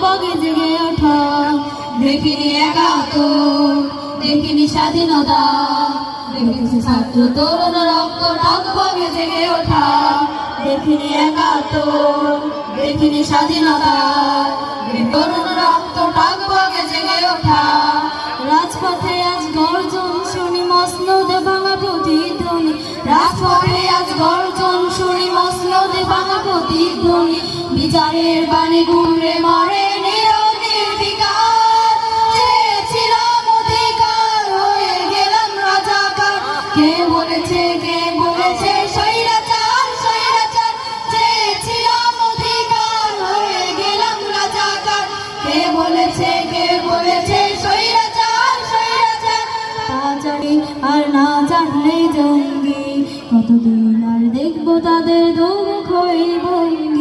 বগে জেগে ওঠা। দেখিনি একাত্তর, দেখিনি স্বাধীনতা, দেখেছি ছাত্র তরুণ রক্ত বগে জেগে ওঠা। দেখিনি একাত্তর, দেখিনি স্বাধীনতা, তরুণ রক্ত বগে জেগে ওঠা। রাজপথে আজ গর্জন শুনি মসনদে ভাঙা প্রতিধ্বনি, রাজপথে আজ গর্জন শুনি মসনদে ভাঙা প্রতিধ্বনি। বিচারের বাণী ঘুরে মরে নির্বিকার, চেয়েছিলাম অধিকার, হয়ে গেলাম রাজাকার। কে বলেছে স্বৈরাচার, স্বৈরাচার, চেয়েছিলাম অধিকার, হয়ে গেলাম রাজাকার। কে বলেছে স্বৈরাচার, স্বৈরাচার, তা জানি আর না জানলে জঙ্গি। কতদিন আর দেখবো তাদের দুমুখ হই ভঙ্গি।